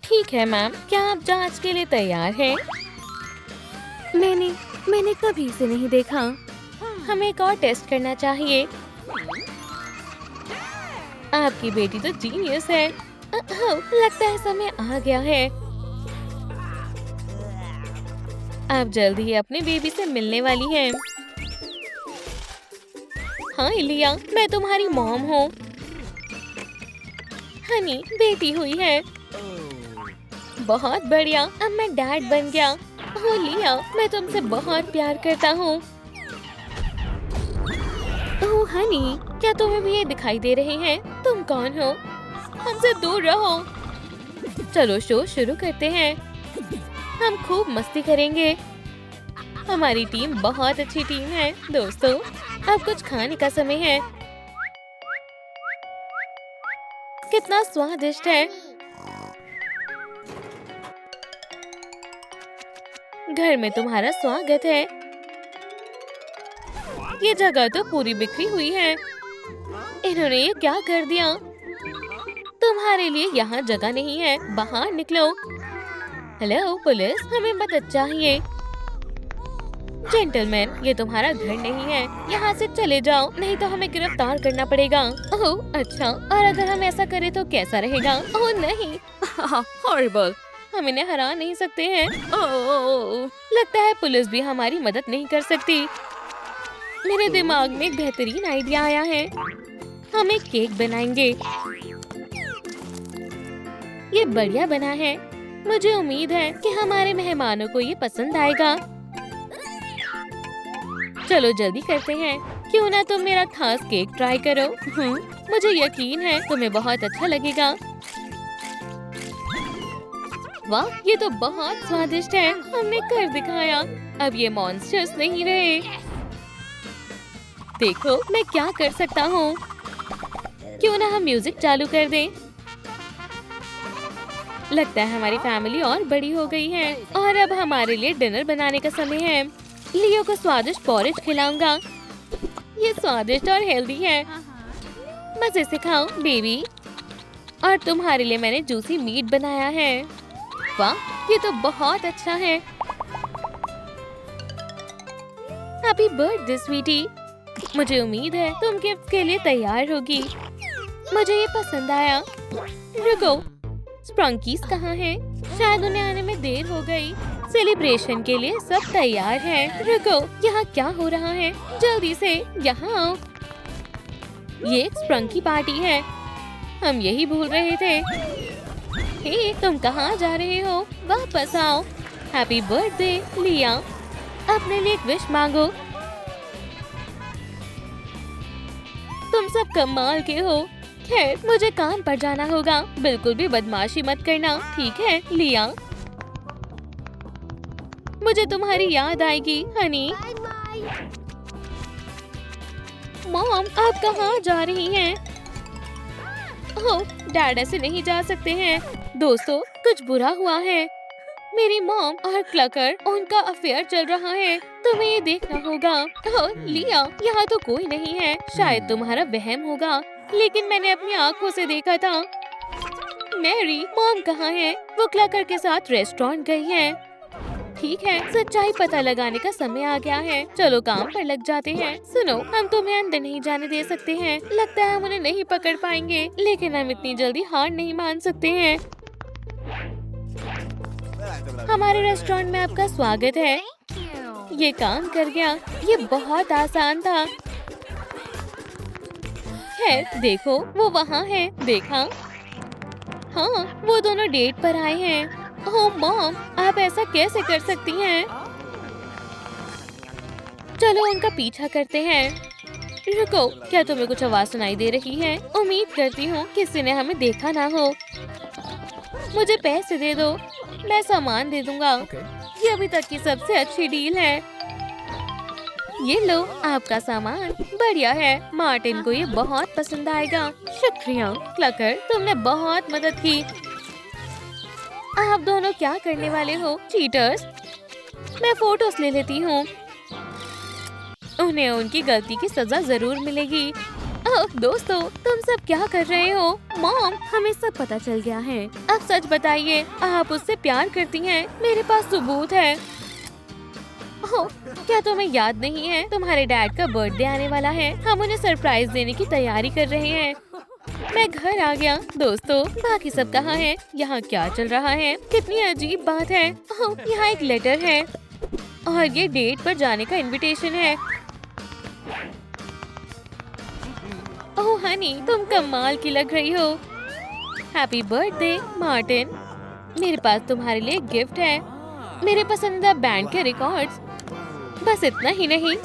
ठीक है मैम, क्या आप जांच के लिए तैयार हैं? मैंने मैंने कभी इसे नहीं देखा। हमें एक और टेस्ट करना चाहिए। आपकी बेटी तो जीनियस है। लगता है समय आ गया है। आप जल्द ही अपने बेबी से मिलने वाली हैं। हाँ इलिया, मैं तुम्हारी मॉम हूँ। हनी, बेटी हुई है। बहुत बढ़िया, अब मैं डैड बन गया। ओह लिया, मैं तुमसे बहुत प्यार करता हूँ। ओह हनी, क्या तुम्हें भी ये दिखाई दे रहे हैं? तुम कौन हो? हमसे दूर रहो। चलो शो शुरू करते हैं। हम खूब मस्ती करेंगे। हमारी टीम बहुत अच्छी टीम है। दोस्तों, अब कुछ खाने का समय है। कितना स्वादिष्ट है। घर में तुम्हारा स्वागत है। ये जगह तो पूरी बिखरी हुई है। इन्होंने ये क्या कर दिया? तुम्हारे लिए यहाँ जगह नहीं है, बाहर निकलो। हेलो पुलिस, हमें मदद चाहिए। जेंटलमैन, ये तुम्हारा घर नहीं है, यहाँ से चले जाओ, नहीं तो हमें गिरफ्तार करना पड़ेगा। ओह अच्छा, और अगर हम ऐसा करें तो कैसा रहेगा? ओह नहीं, हॉरिबल, हम इन्हें हरा नहीं सकते हैं। ओह, लगता है पुलिस भी हमारी मदद नहीं कर सकती। मेरे दिमाग में एक बेहतरीन आइडिया आया है। हम एक केक बनाएंगे। ये बढ़िया बना है। मुझे उम्मीद है कि हमारे मेहमानों को ये पसंद आएगा। चलो जल्दी करते हैं। क्यों ना तुम मेरा खास केक ट्राई करो। मुझे यकीन है तुम्हें बहुत अच्छा लगेगा। वाह, ये तो बहुत स्वादिष्ट है। हमने कर दिखाया। अब ये मॉन्स्टर्स नहीं रहे। देखो मैं क्या कर सकता हूँ। क्यों ना हम म्यूजिक चालू कर दें। लगता है हमारी फैमिली और बड़ी हो गई है और अब हमारे लिए डिनर बनाने का समय है। लियो को स्वादिष्ट पॉरेज खिलाऊंगा। ये स्वादिष्ट और हेल्दी है। मजे से खाओ बेबी। और तुम्हारे लिए मैंने जूसी मीट बनाया है। वाह, ये तो बहुत अच्छा है। Happy birthday sweety. मुझे उम्मीद है तुम गिफ्ट के लिए तैयार होगी। मुझे ये पसंद आया। रुको, स्प्रंकीज कहाँ हैं? शायद उन्हें आने में देर हो गई। सेलिब्रेशन के लिए सब तैयार हैं। रुको, यहाँ क्या हो रहा है? जल्दी से यहाँ आओ। ये एक स्प्रंकी पार्टी है। हम यही भूल रहे थे। हे, तुम कहाँ जा रहे हो? वापस आओ। हैप्पी बर्थडे लिया। अपने लिए एक विश मांगो। तुम सब कमाल के हो। खैर, मुझे काम पर जाना होगा। बिल्कुल भी बदमाशी मत करना, ठीक है लिया? मुझे तुम्हारी याद आएगी हनी। मॉम, आप कहाँ जा रही हैं? ओह, डैड ऐसे नहीं जा सकते हैं। दोस्तों, कुछ बुरा हुआ है। मेरी मॉम और क्लकर, उनका अफेयर चल रहा है। तुम्हें ये देखना होगा। ओह लिया, यहाँ तो कोई नहीं है। शायद तुम्हारा वहम होगा, लेकिन मैंने अपनी आँखों से देखा था। मैरी, मॉम कहाँ है? वो क्लकर के साथ रेस्टोरेंट गई है। ठीक है, सच्चाई पता लगाने का समय आ गया है। चलो काम पर लग जाते हैं। सुनो, हम तुम्हें अंदर नहीं जाने दे सकते हैं। लगता है हम उन्हें नहीं पकड़ पाएंगे, लेकिन हम इतनी जल्दी हार नहीं मान सकते हैं। हमारे रेस्टोरेंट में आपका स्वागत है। ये काम कर गया। ये बहुत आसान था। खैर, देखो वो वहाँ है। देखा? हाँ, वो दोनों डेट पर आए हैं। ओह मॉम, आप ऐसा कैसे कर सकती हैं? चलो उनका पीछा करते हैं। रुको, क्या तुम्हें कुछ आवाज सुनाई दे रही है? उम्मीद करती हूँ किसी ने हमें देखा ना हो। मुझे पैसे दे दो, मैं सामान दे दूंगा। ये अभी तक की सबसे अच्छी डील है। ये लो आपका सामान। बढ़िया है, मार्टिन को ये बहुत पसंद आएगा। शुक्रिया क्लकर, तुमने बहुत मदद की। आप दोनों क्या करने वाले हो? चीटर्स। मैं फोटोज ले लेती हूँ। उन्हें उनकी गलती की सजा जरूर मिलेगी। ओह दोस्तों, तुम सब क्या कर रहे हो? मॉम, हमें सब पता चल गया है। अब सच बताइए, आप उससे प्यार करती हैं? मेरे पास सबूत है। ओह, क्या तुम्हें याद नहीं है? तुम्हारे डैड का बर्थडे आने वाला है। हम उन्हें सरप्राइज देने की तैयारी कर रहे हैं। मैं घर आ गया। दोस्तों, बाकी सब कहाँ हैं? यहाँ क्या चल रहा है? कितनी अजीब बात है। ओह, यहाँ एक लेटर है और ये डेट पर जाने का इनविटेशन है। ओह हनी, तुम कमाल की लग रही हो। Happy birthday Martin. मेरे पास तुम्हारे लिए गिफ्ट है, मेरे पसंदीदा बैंड के रिकॉर्ड्स। बस इतना ही नहीं,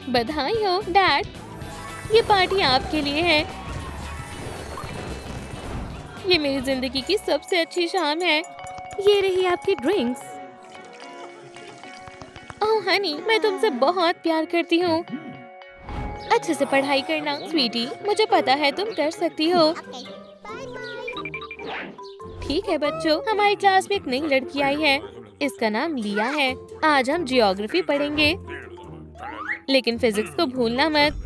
बधाई हो डैड, ये पार्टी आपके लिए है। ये मेरी जिंदगी की सबसे अच्छी शाम है। ये रही आपकी ड्रिंक्स। ओह हनी, मैं तुमसे बहुत प्यार करती हूँ। अच्छे से पढ़ाई करना स्वीटी, मुझे पता है तुम कर सकती हो। ठीक है बच्चों, हमारी क्लास में एक नई लड़की आई है। इसका नाम लिया है। आज हम जियोग्राफी पढ़ेंगे, लेकिन फिजिक्स को भूलना मत।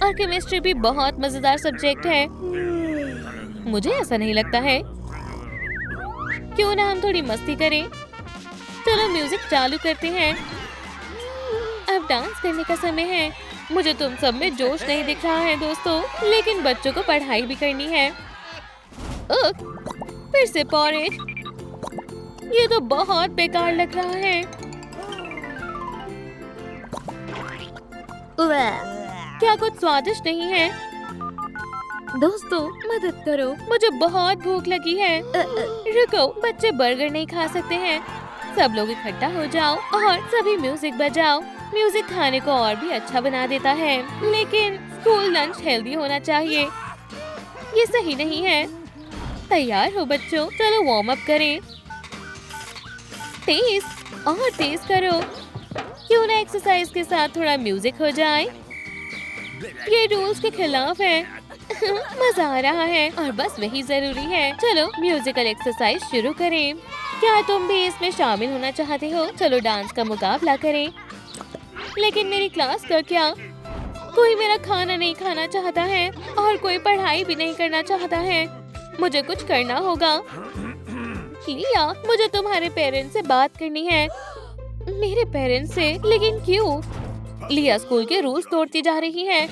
और केमिस्ट्री भी बहुत मजेदार सब्जेक्ट है। मुझे ऐसा नहीं लगता है। क्यों ना हम थोड़ी मस्ती करें। चलो म्यूजिक चालू करते हैं। अब डांस करने का समय है। मुझे तुम सब में जोश नहीं दिख रहा है दोस्तों, लेकिन बच्चों को पढ़ाई भी करनी है। फिर से पॉरेज, ये तो बहुत बेकार लग रहा है। क्या कुछ स्वादिष्ट नहीं है? दोस्तों मदद करो, मुझे बहुत भूख लगी है। रुको, बच्चे बर्गर नहीं खा सकते हैं। सब लोग इकट्ठा हो जाओ और सभी म्यूजिक बजाओ। म्यूजिक खाने को और भी अच्छा बना देता है, लेकिन स्कूल लंच हेल्दी होना चाहिए। ये सही नहीं है। तैयार हो बच्चों? चलो वार्म अप करें। तेज और तेज करो। क्यों ना एक्सरसाइज के साथ थोड़ा म्यूजिक हो जाए। ये रूल्स के खिलाफ है। मजा आ रहा है और बस वही जरूरी है। चलो म्यूजिकल एक्सरसाइज शुरू करें। क्या तुम भी इसमें शामिल होना चाहते हो? चलो डांस का मुकाबला करें। लेकिन मेरी क्लास का क्या? कोई मेरा खाना नहीं खाना चाहता है और कोई पढ़ाई भी नहीं करना चाहता है। मुझे कुछ करना होगा। लिया, मुझे तुम्हारे पेरेंट्स से बात करनी है। मेरे पेरेंट्स से? लेकिन क्यों? लिया स्कूल के रूल्स तोड़ती जा रही है।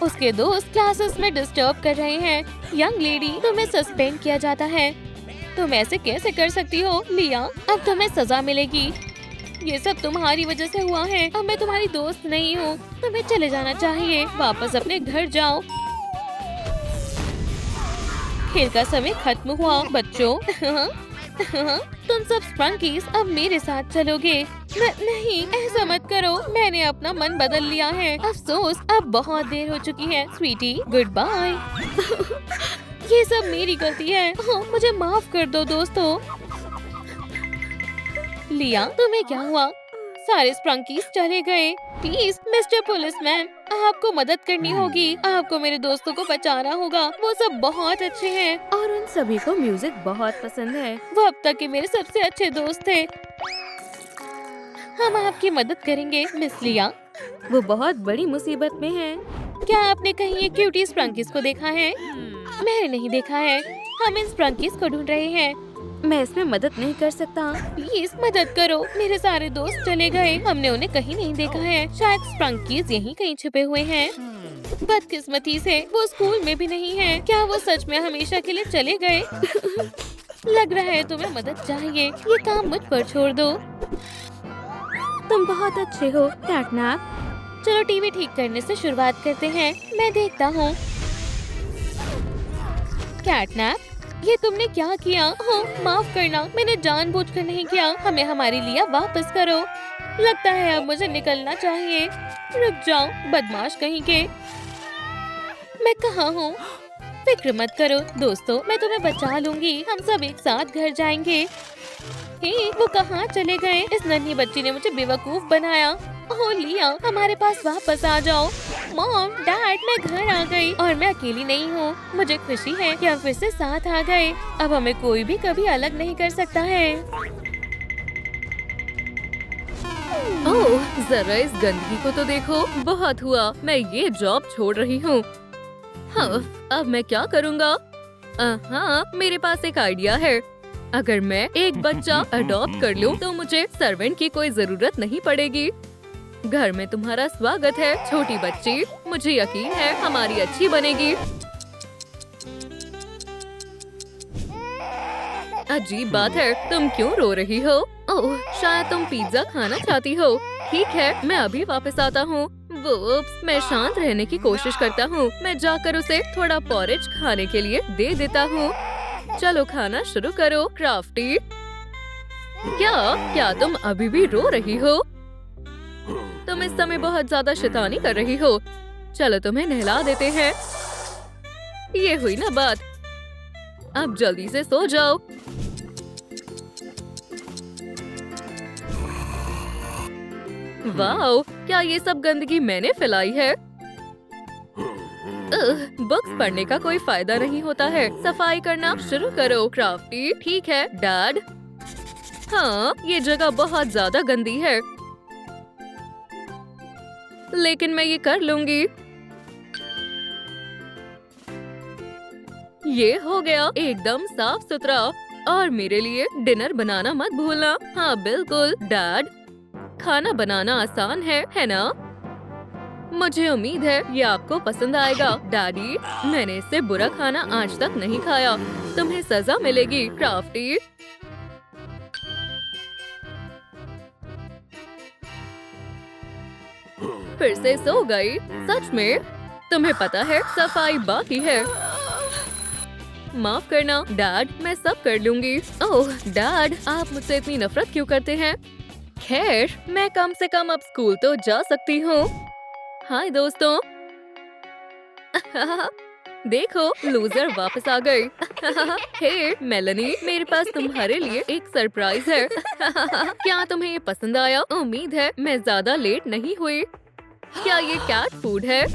उसके दोस्त क्लासेस में डिस्टर्ब कर रहे हैं। यंग लेडी, तुम्हें सस्पेंड किया जाता है। तुम ऐसे कैसे कर सकती हो लिया? अब तुम्हें सजा मिलेगी। ये सब तुम्हारी वजह से हुआ है। अब मैं तुम्हारी दोस्त नहीं हूँ। तुम्हें चले जाना चाहिए। वापस अपने घर जाओ। खेल का समय खत्म हुआ बच्चों। तुम सब स्प्रंकीज अब मेरे साथ चलोगे। नहीं, ऐसा मत करो। मैंने अपना मन बदल लिया है। अफसोस, अब बहुत देर हो चुकी है। Sweety, goodbye. ये सब मेरी गलती है। मुझे माफ कर दो दोस्तों। लिया, तुम्हें क्या हुआ? सारे स्प्रंकीज चले गए। प्लीज मिस्टर पुलिसमैन, आपको मदद करनी होगी। आपको मेरे दोस्तों को बचाना होगा। वो सब बहुत अच्छे हैं और उन सभी को म्यूजिक बहुत पसंद है। वो अब तक के मेरे सबसे अच्छे दोस्त थे। हम आपकी मदद करेंगे मिस लिया। वो बहुत बड़ी मुसीबत में है। क्या आपने कहीं ये क्यूटी स्प्रंकीज को देखा है? मैंने नहीं देखा है। हम इन स्प्रंकीज को ढूंढ रहे हैं। मैं इसमें मदद नहीं कर सकता। प्लीज मदद करो। मेरे सारे दोस्त चले गए। हमने उन्हें कहीं नहीं देखा है। शायद स्प्रंकीज यहीं कहीं छिपे हुए हैं। बदकिस्मती से वो स्कूल में भी नहीं है। क्या वो सच में हमेशा के लिए चले गए? लग रहा है तुम्हें मदद चाहिए। ये काम मुझ पर छोड़ दो। तुम बहुत अच्छे हो कैटनैप। चलो टीवी ठीक करने से शुरुआत करते हैं। मैं देखता हूँ। कैटनैप, ये तुमने क्या किया? माफ करना, मैंने जानबूझकर नहीं किया। हमें हमारी लिया वापस करो। लगता है अब मुझे निकलना चाहिए। रुक जाओ बदमाश कहीं के। मैं कहाँ हूँ? फिक्र मत करो दोस्तों, मैं तुम्हें बचा लूंगी। हम सब एक साथ घर जाएंगे। हे, वो कहाँ चले गए? इस नन्ही बच्ची ने मुझे बेवकूफ बनाया। ओह लिया, हमारे पास वापस आ जाओ। मॉम, डैड, मैं घर आ गई और मैं अकेली नहीं हूँ। मुझे खुशी है कि हम फिर से साथ आ गए। अब हमें कोई भी कभी अलग नहीं कर सकता है। ओह, जरा इस गंदगी को तो देखो। बहुत हुआ, मैं ये जॉब छोड़ रही हूँ। हाँ, अब मैं क्या करूँगा? हाँ, मेरे पास एक आइडिया है। अगर मैं एक बच्चा अडॉप्ट कर लूँ, तो मुझे सर्वेंट की कोई जरूरत नहीं पड़ेगी। घर में तुम्हारा स्वागत है, छोटी बच्ची। मुझे यकीन है हमारी अच्छी बनेगी। अजीब बात है, तुम क्यों रो रही हो? ओह, शायद तुम पिज्जा खाना चाहती हो। ठीक है, मैं अभी वापस आता हूँ। वुप्स, मैं शांत रहने की कोशिश करता हूँ। मैं जाकर उसे थोड़ा पॉरेज खाने के लिए दे देता हूँ। चलो खाना शुरू करो, क्राफ्टी। क्या तुम अभी भी रो रही हो? तुम इस समय बहुत ज्यादा शैतानी कर रही हो। चलो तुम्हें नहला देते हैं। ये हुई ना बात। अब जल्दी से सो जाओ। वाओ, क्या ये सब गंदगी मैंने फैलाई है? बुक्स पढ़ने का कोई फायदा नहीं होता है। सफाई करना शुरू करो, क्राफ्टी। ठीक है, डैड। हाँ, ये जगह बहुत ज्यादा गंदी है, लेकिन मैं ये कर लूंगी। ये हो गया एकदम साफ सुथरा। और मेरे लिए डिनर बनाना मत भूलना। हाँ बिल्कुल, डैड। खाना बनाना आसान है ना? मुझे उम्मीद है ये आपको पसंद आएगा। डैडी, मैंने इससे बुरा खाना आज तक नहीं खाया। तुम्हें सजा मिलेगी, क्राफ्टी। फिर से सो गई? सच में? तुम्हें पता है सफाई बाकी है। माफ करना डैड, मैं सब कर लूंगी। ओह डैड, आप मुझसे इतनी नफरत क्यों करते हैं? खैर, मैं कम से कम अब स्कूल तो जा सकती हूँ। हाय दोस्तों। देखो, लूजर वापस आ गई। हे मेलेनी, मेरे पास तुम्हारे लिए एक सरप्राइज है। क्या तुम्हें ये पसंद आया? उम्मीद है मैं ज्यादा लेट नहीं हुई। क्या ये कैट फूड है?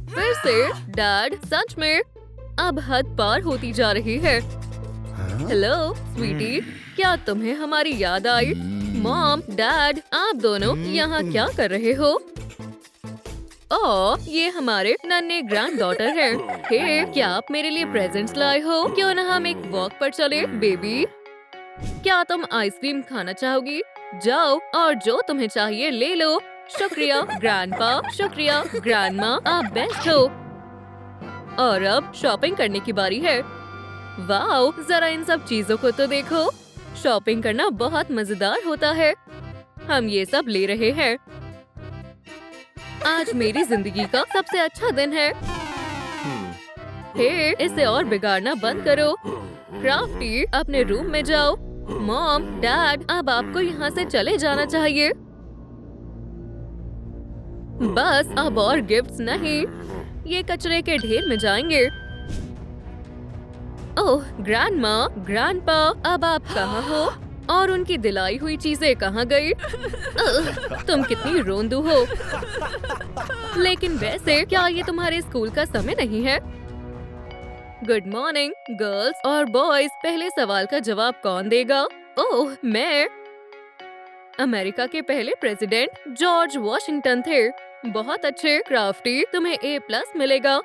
फिर से डैड, सच में? अब हद पार होती जा रही है। हेलो स्वीटी, क्या तुम्हें हमारी याद आई? मॉम, डैड, आप दोनों यहाँ क्या कर रहे हो? ओह, ये हमारे नन्हे ग्रैंड डॉटर है। हे, क्या आप मेरे लिए प्रेजेंट्स लाए हो? क्यों ना हम एक वॉक पर चले, बेबी? क्या तुम आइसक्रीम खाना चाहोगी? जाओ और जो तुम्हें चाहिए ले लो। शुक्रिया ग्रैंडपा, शुक्रिया ग्रैंडमा, आप बेस्ट हो। और अब शॉपिंग करने की बारी है। वाओ, जरा इन सब चीजों को तो देखो। शॉपिंग करना बहुत मजेदार होता है। हम ये सब ले रहे हैं। आज मेरी जिंदगी का सबसे अच्छा दिन है। हे, इसे और बिगाड़ना बंद करो। क्राफ्टी, अपने रूम में जाओ। मॉम, डैड, अब आपको यहाँ से चले जाना चाहिए। बस अब और गिफ्ट्स नहीं, ये कचरे के ढेर में जाएंगे। ओह ग्रैंडमा, ग्रैंडपा, अब आप कहाँ हो? और उनकी दिलाई हुई चीजें कहाँ गई? तुम कितनी रोंदू हो। लेकिन वैसे क्या ये तुम्हारे स्कूल का समय नहीं है? गुड मॉर्निंग गर्ल्स और बॉयज। पहले सवाल का जवाब कौन देगा? ओह मैं। अमेरिका के पहले प्रेसिडेंट जॉर्ज वॉशिंगटन थे। बहुत अच्छे क्राफ्टी, तुम्हें A+ मिलेगा।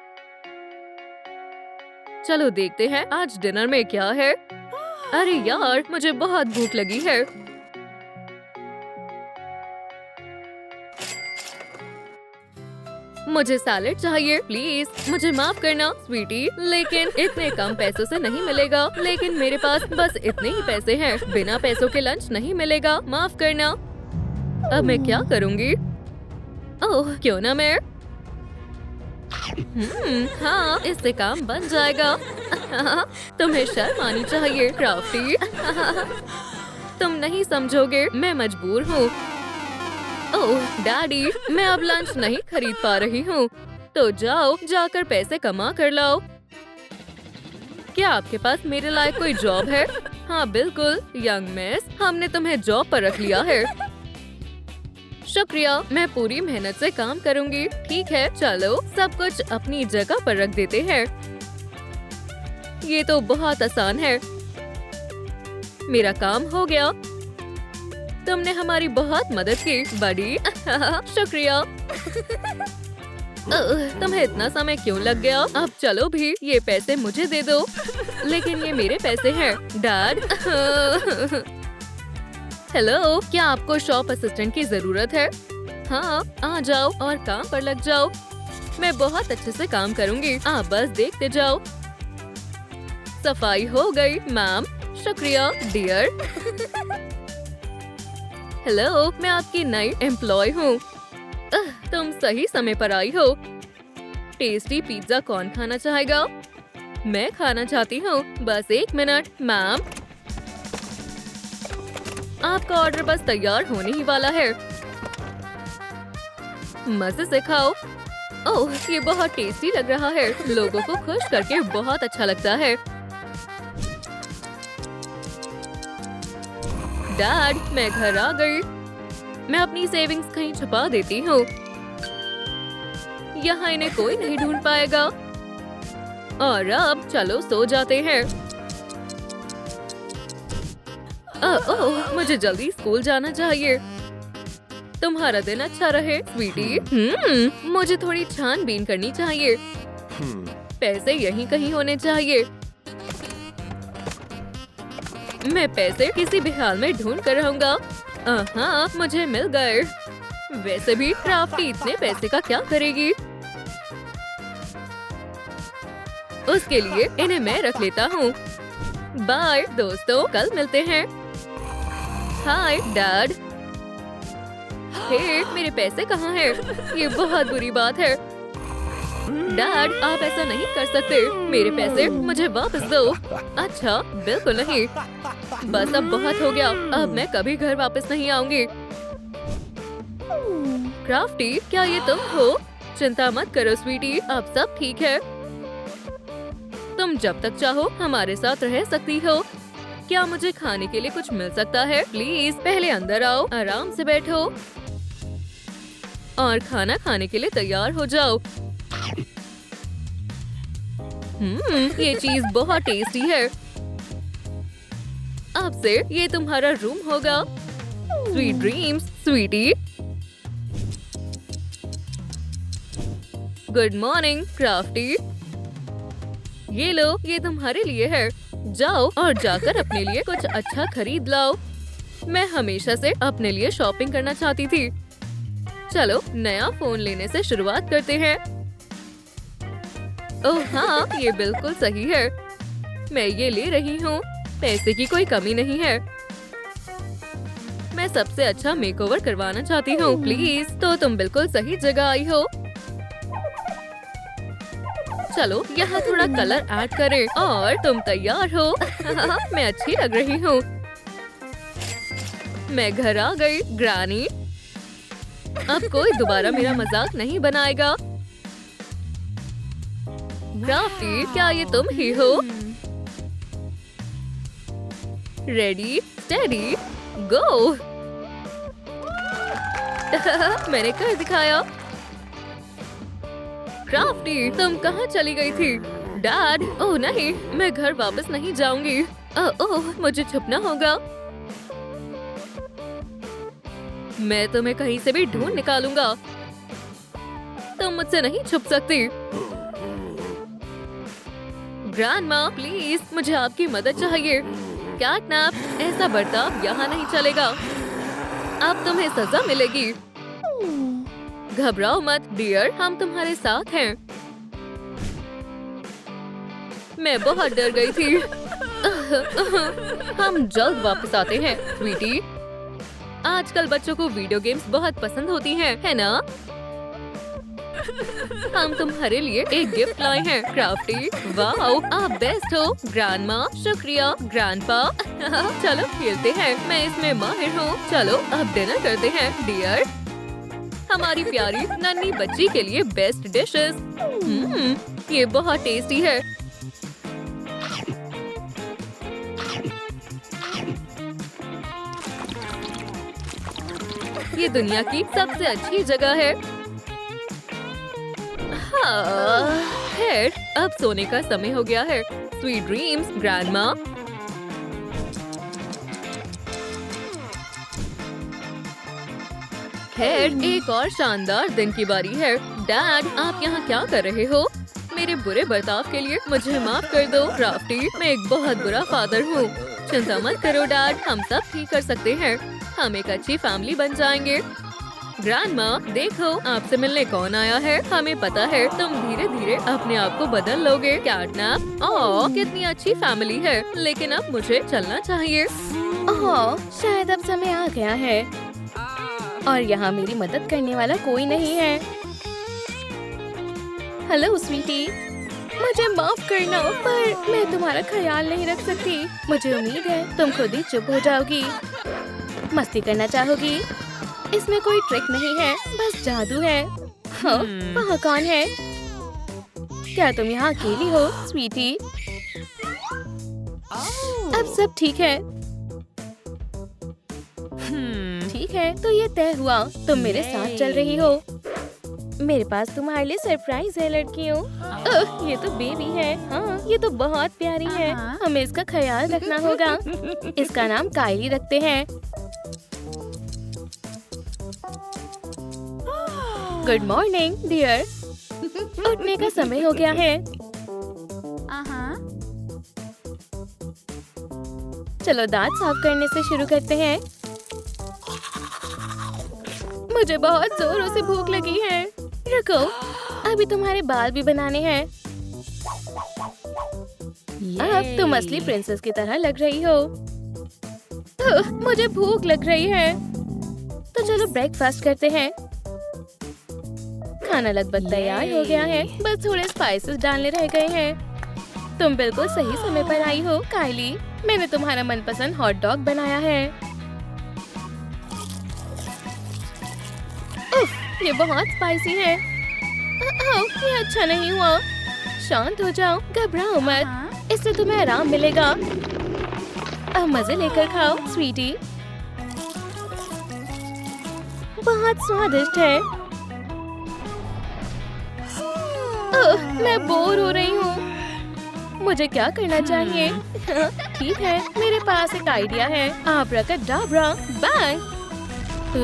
चलो देखते हैं आज डिनर में क्या है। अरे यार, मुझे बहुत भूख लगी है। मुझे सैलेड चाहिए प्लीज। मुझे माफ करना स्वीटी, लेकिन इतने कम पैसों से नहीं मिलेगा। लेकिन मेरे पास बस इतने ही पैसे हैं। बिना पैसों के लंच नहीं मिलेगा, माफ करना। अब मैं क्या करूँगी? ओह क्यों ना मैं। हाँ, इससे काम बन जाएगा। तुम्हें शर्म आनी चाहिए क्राफ्टी। तुम नहीं समझोगे, मैं मजबूर हूँ। ओह डैडी, मैं अब लंच नहीं खरीद पा रही हूँ। तो जाओ, जाकर पैसे कमा कर लाओ। क्या आपके पास मेरे लायक कोई जॉब है? हाँ बिल्कुल, यंग मिस, हमने तुम्हें जॉब पर रख लिया है। शुक्रिया, मैं पूरी मेहनत से काम करूंगी। ठीक है, चलो सब कुछ अपनी जगह पर रख देते हैं। ये तो बहुत आसान है। मेरा काम हो गया। तुमने हमारी बहुत मदद की बड़ी। शुक्रिया। तुम्हें इतना समय क्यों लग गया? अब चलो भी, ये पैसे मुझे दे दो। लेकिन ये मेरे पैसे हैं, डैड। हेलो, क्या आपको शॉप असिस्टेंट की जरूरत है? हाँ, आ जाओ और काम पर लग जाओ। मैं बहुत अच्छे से काम करूंगी, आप बस देखते जाओ। सफाई हो गई, मैम। शुक्रिया, डियर। हेलो, मैं आपकी नई एम्प्लॉय हूँ। तुम सही समय पर आई हो। टेस्टी पिज्जा कौन खाना चाहेगा? मैं खाना चाहती हूँ, बस 1 मिनट, मैम। आपका ऑर्डर बस तैयार होने ही वाला है। मजे से खाओ। ओह, ये बहुत टेस्टी लग रहा है। लोगों को खुश करके बहुत अच्छा लगता है। डैड, मैं घर आ गई। मैं अपनी सेविंग्स कहीं छुपा देती हूँ। यहाँ इन्हें कोई नहीं ढूंढ पाएगा। और अब चलो सो जाते हैं। ओह, मुझे जल्दी स्कूल जाना चाहिए। तुम्हारा दिन अच्छा रहे, स्वीटी। मुझे थोड़ी छानबीन करनी चाहिए। पैसे यहीं कहीं होने चाहिए। मैं पैसे किसी भी हाल में ढूंढ कर रहूंगा। हाँ, मुझे मिल गए। वैसे भी क्राफ्टी इतने पैसे का क्या करेगी? उसके लिए इन्हें मैं रख लेता हूँ। बाय दोस्तों, कल मिलते हैं। Hi dad. हे, मेरे पैसे कहाँ हैं? ये बहुत बुरी बात है। डैड, आप ऐसा नहीं कर सकते। मेरे पैसे मुझे वापस दो। अच्छा, बिल्कुल नहीं। बस अब बहुत हो गया। अब मैं कभी घर वापस नहीं आऊंगी। क्राफ्टी, क्या ये तुम हो? चिंता मत करो स्वीटी, अब सब ठीक है। तुम जब तक चाहो हमारे साथ रह सकती हो। क्या मुझे खाने के लिए कुछ मिल सकता है? प्लीज पहले अंदर आओ, आराम से बैठो और खाना खाने के लिए तैयार हो जाओ। ये चीज बहुत टेस्टी है। अब से ये तुम्हारा रूम होगा। Sweet dreams, sweety. Good morning crafty. ये लो, ये तुम्हारे लिए है। जाओ और जाकर अपने लिए कुछ अच्छा खरीद लाओ। मैं हमेशा से अपने लिए शॉपिंग करना चाहती थी। चलो नया फोन लेने से शुरुआत करते हैं। ओह हाँ, ये बिल्कुल सही है। मैं ये ले रही हूँ। पैसे की कोई कमी नहीं है। मैं सबसे अच्छा मेकओवर करवाना चाहती हूँ, प्लीज। तो तुम बिल्कुल सही जगह आई हो। चलो यहाँ थोड़ा कलर ऐड करें और तुम तैयार हो। मैं अच्छी लग रही हूँ। मैं घर आ गई, ग्रानी। अब कोई दोबारा मेरा मजाक नहीं बनाएगा। क्राफ्टी, क्या ये तुम ही हो? रेडी, स्टेडी, गो। मैंने कर दिखाया। क्राफ्टी, तुम कहाँ चली गई थी? डैड, ओह नहीं, मैं घर वापस नहीं जाऊंगी। ओह, मुझे छुपना होगा। मैं तुम्हें कहीं से भी ढूंढ निकालूंगा। तुम मुझसे नहीं छुप सकती। ग्रैंडमा, प्लीज, मुझे आपकी मदद चाहिए। कैटनैप, ऐसा बर्ताव यहाँ नहीं चलेगा। अब तुम्हें सजा मिलेगी। घबराओ मत डियर, हम तुम्हारे साथ हैं। मैं बहुत डर गई थी। हम जल्द वापस आते हैं, स्वीटी। आजकल बच्चों को वीडियो गेम्स बहुत पसंद होती हैं, है ना? हम तुम्हारे लिए एक गिफ्ट लाए हैं, क्राफ्टी। वाओ, आप बेस्ट हो। ग्रैंडमा, शुक्रिया ग्रैंडपा। चलो खेलते हैं, मैं इसमें माहिर हूँ। चलो अब डिनर करते हैं, डियर। हमारी प्यारी नन्ही बच्ची के लिए बेस्ट डिशेस। ये बहुत टेस्टी है। ये दुनिया की सबसे अच्छी जगह है। खैर, अब सोने का समय हो गया है। Sweet dreams, grandma. खैर, एक और शानदार दिन की बारी है। डैड, आप यहाँ क्या कर रहे हो? मेरे बुरे बर्ताव के लिए मुझे माफ कर दो। क्राफ्टी, मैं एक बहुत बुरा फादर हूँ। चिंता मत करो डैड, हम सब ठीक कर सकते हैं। हम एक अच्छी फैमिली बन जाएंगे। ग्रैंडमा, देखो आपसे मिलने कौन आया है। हमें पता है तुम धीरे धीरे अपने आप को बदल लोगे। कैटनैप, ओह कितनी अच्छी फैमिली है, लेकिन अब मुझे चलना चाहिए। ओह, शायद अब समय आ गया है और यहाँ मेरी मदद करने वाला कोई नहीं है। हेलो स्वीटी, मुझे माफ करना पर मैं तुम्हारा ख्याल नहीं रख सकती। मुझे उम्मीद है तुम खुद ही चुप हो जाओगी। मस्ती करना चाहोगी? इसमें कोई ट्रिक नहीं है, बस जादू है। हाँ, वहाँ कौन है? क्या तुम यहाँ अकेली हो स्वीटी? अब सब ठीक है। ठीक है, तो ये तय हुआ, तुम मेरे साथ चल रही हो। मेरे पास तुम्हारे लिए सरप्राइज है लड़कियों। ये तो बेबी है। हाँ, ये तो बहुत प्यारी है। हमें इसका ख्याल रखना होगा। इसका नाम काइली रखते हैं। Good morning dear. उठने का समय हो गया है। चलो दांत साफ करने से शुरू करते हैं। मुझे बहुत जोरों से भूख लगी है। रुको, अभी तुम्हारे बाल भी बनाने हैं। अब तुम असली प्रिंसेस की तरह लग रही हो। मुझे भूख लग रही है, तो चलो ब्रेकफास्ट करते हैं। खाना लगभग तैयार हो गया है, बस थोड़े स्पाइसेस डालने रह गए हैं। तुम बिल्कुल सही समय पर आई हो काइली। मैंने तुम्हारा मनपसंद हॉट डॉग बनाया है। उफ, ये बहुत स्पाइसी है। ये अच्छा नहीं हुआ। शांत हो जाओ, घबराओ मत, इससे तुम्हें आराम मिलेगा। अब मजे लेकर खाओ स्वीटी। बहुत स्वादिष्ट है। मैं बोर हो रही हूँ। मुझे क्या करना चाहिए? ठीक है, मेरे पास एक आइडिया है। आब्राकाडाब्रा, बैंग।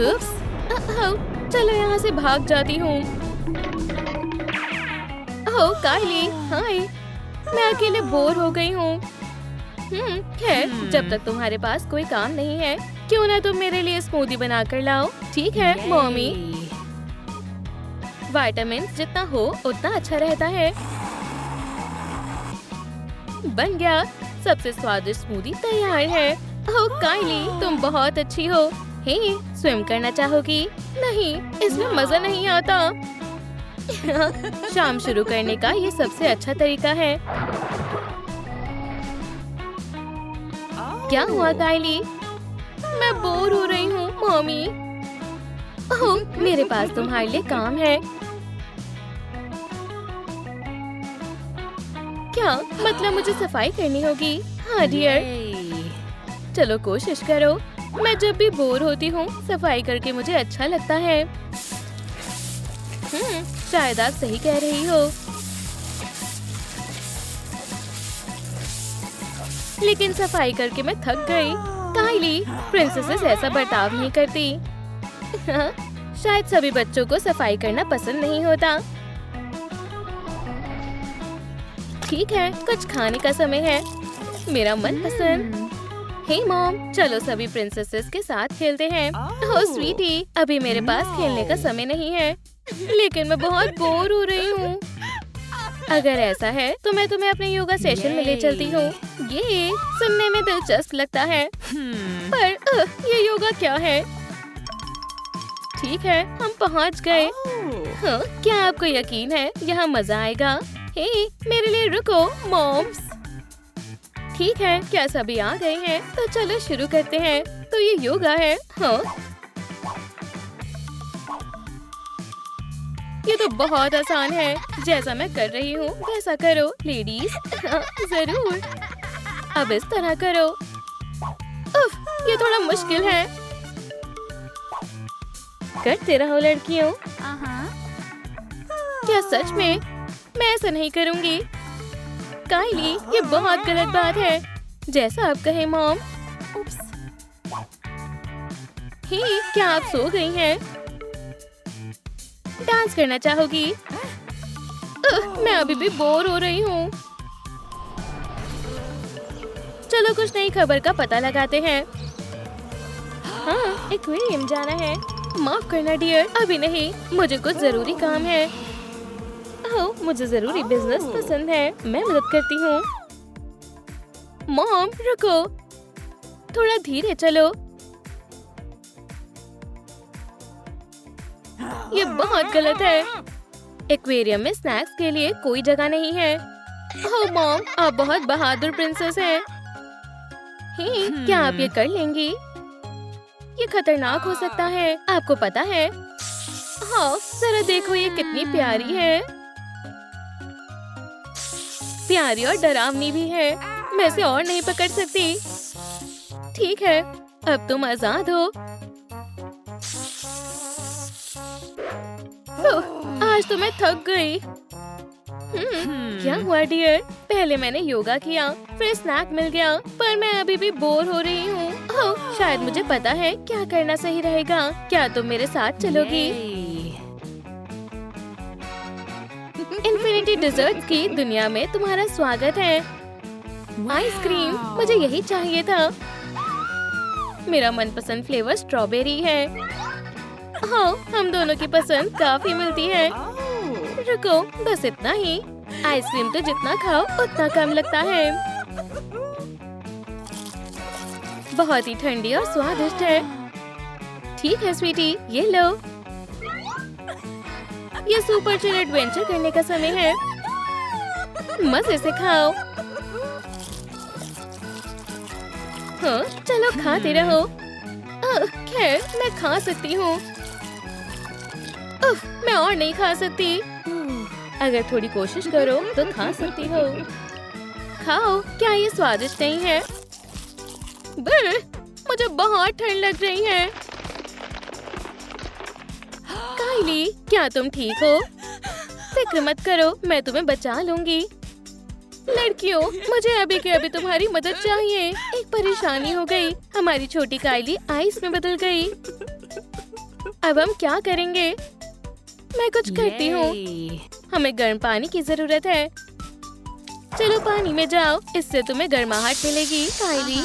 उप्स, चलो यहाँ से भाग जाती हूँ। ओह काइली, हाय। मैं अकेले बोर हो गई हूँ। खैर, जब तक तुम्हारे पास कोई काम नहीं है, क्यों ना तुम मेरे लिए स्मूदी बना कर लाओ। ठीक है मॉमी। विटामिन जितना हो उतना अच्छा रहता है। बन गया, सबसे स्वादिष्ट स्मूदी तैयार है। ओह काइली, तुम बहुत अच्छी हो। हे, स्विम करना चाहोगी? नहीं, इसमें मजा नहीं आता। शाम शुरू करने का ये सबसे अच्छा तरीका है। क्या हुआ काइली? मैं बोर हो रही हूँ मॉमी। ओह, मेरे पास तुम्हारे लिए काम है। क्या मतलब मुझे सफाई करनी होगी? हाँ डियर। चलो कोशिश करो। मैं जब भी बोर होती हूँ, सफाई करके मुझे अच्छा लगता है। शायद आप सही कह रही हो। लेकिन सफाई करके मैं थक गई। काइली, प्रिंसेसेस ऐसा बर्ताव नहीं करती। शायद सभी बच्चों को सफाई करना पसंद नहीं होता। ठीक है, कुछ खाने का समय है। मेरा मनपसंद। हे मॉम, चलो सभी प्रिंसेसेस के साथ खेलते हैं। ओह स्वीटी, अभी मेरे पास खेलने का समय नहीं है, लेकिन मैं बहुत बोर हो रही हूँ। अगर ऐसा है तो मैं तुम्हें अपने योगा सेशन में ले चलती हूँ। ये सुनने में दिलचस्प लगता है, पर ये योगा क्या है? ठीक है, हम पहुँच गए। हाँ, क्या आपको यकीन है यहाँ मजा आएगा? हे, मेरे लिए रुको मॉम्स। ठीक है, क्या सभी आ गए हैं? तो चलो शुरू करते हैं। तो ये योगा है। हाँ, ये तो बहुत आसान है। जैसा मैं कर रही हूँ वैसा करो लेडीज। हाँ, जरूर। अब इस तरह करो। उफ, ये थोड़ा मुश्किल है। करते रहो लड़कियों। क्या सच में? मैं ऐसा नहीं करूँगी। काइली, ये बहुत गलत बात है। जैसा आप कहें मॉम। उप्स। हे, क्या आप सो गई हैं? डांस करना चाहोगी? मैं अभी भी बोर हो रही हूँ। चलो कुछ नई खबर का पता लगाते हैं। हाँ, एक्वेरियम जाना है। माफ करना डियर, अभी नहीं, मुझे कुछ जरूरी काम है। ओह, मुझे जरूरी बिजनेस पसंद है, मैं मदद करती हूँ। मॉम रुको, थोड़ा धीरे चलो। ये बहुत गलत है। एक्वेरियम में स्नैक्स के लिए कोई जगह नहीं है। ओह मॉम, आप बहुत बहादुर प्रिंसेस हैं। हे, क्या आप ये कर लेंगी? ये खतरनाक हो सकता है, आपको पता है। हाँ, जरा देखो ये कितनी प्यारी है। प्यारी और डरावनी भी है। मैं इसे और नहीं पकड़ सकती। ठीक है, अब तुम आजाद हो। आज तो मैं थक गई। क्या हुआ डियर? पहले मैंने योगा किया, फिर स्नैक मिल गया, पर मैं अभी भी बोर हो रही हूँ। ओह, शायद मुझे पता है क्या करना सही रहेगा। क्या तुम मेरे साथ चलोगी? इन्फिनिटी डिजर्ट की दुनिया में तुम्हारा स्वागत है। आइसक्रीम, मुझे यही चाहिए था। मेरा मनपसंद फ्लेवर स्ट्रॉबेरी है। हाँ, हम दोनों की पसंद काफी मिलती है। रुको, बस इतना ही। आइसक्रीम तो जितना खाओ उतना कम लगता है। बहुत ही ठंडी और स्वादिष्ट है। ठीक है स्वीटी, ये लो। ये सुपर चिल एडवेंचर करने का समय है। मजे से खाओ। हाँ, चलो खाते रहो। खैर, मैं खा सकती हूँ। मैं और नहीं खा सकती। अगर थोड़ी कोशिश करो तो खा सकती हो। खाओ, क्या ये स्वादिष्ट नहीं है? मुझे बहुत ठंड लग रही है। काइली, क्या तुम ठीक हो? फिक्र मत करो, मैं तुम्हें बचा लूंगी। लड़कियों, मुझे अभी के अभी तुम्हारी मदद चाहिए। एक परेशानी हो गई। हमारी छोटी काइली आइस में बदल गई। अब हम क्या करेंगे? मैं कुछ करती हूँ। हमें गर्म पानी की जरूरत है। चलो पानी में जाओ, इससे तुम्हें गर्माहट मिलेगी। काइली,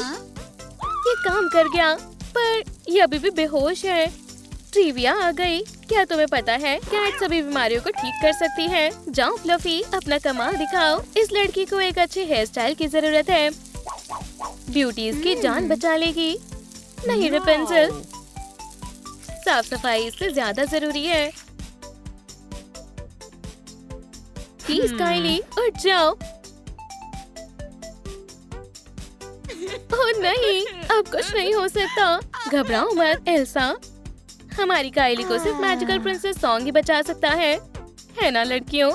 ये काम कर गया, पर ये अभी भी बेहोश है। ट्रिविया आ गई। क्या तुम्हें पता है कैट सभी बीमारियों को ठीक कर सकती है? जाओ फ्लफी, अपना कमाल दिखाओ। इस लड़की को एक अच्छे हेयर स्टाइल की जरूरत है। ब्यूटीज की जान बचा लेगी। नहीं रेपेंसिल, साफ सफाई इससे ज्यादा जरूरी है। प्लीज काइली, उठ जाओ। ओह नहीं, अब कुछ नहीं हो सकता। घबराओ मत एल्सा, हमारी काइली को सिर्फ मैजिकल प्रिंसेस सॉन्ग ही बचा सकता है ना लड़कियों?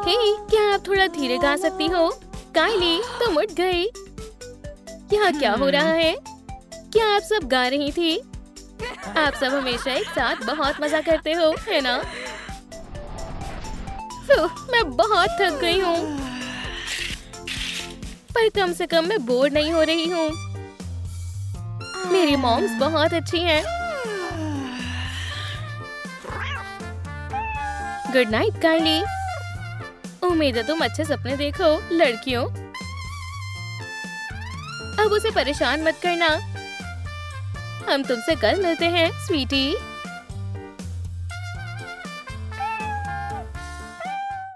हे, क्या आप थोड़ा धीरे गा सकती हो? काइली, तुम उठ गई। यहाँ क्या हो रहा है? क्या आप सब गा रही थी? आप सब हमेशा एक साथ बहुत मजा करते हो, है ना? मैं बहुत थक गई हूँ, पर कम से कम मैं बोर नहीं हो रही हूँ। मेरी मॉम्स बहुत अच्छी हैं। गुड नाइट काइली। उम्मीद है तुम अच्छे सपने देखो लड़कियों। अब उसे परेशान मत करना। हम तुमसे कल मिलते हैं स्वीटी।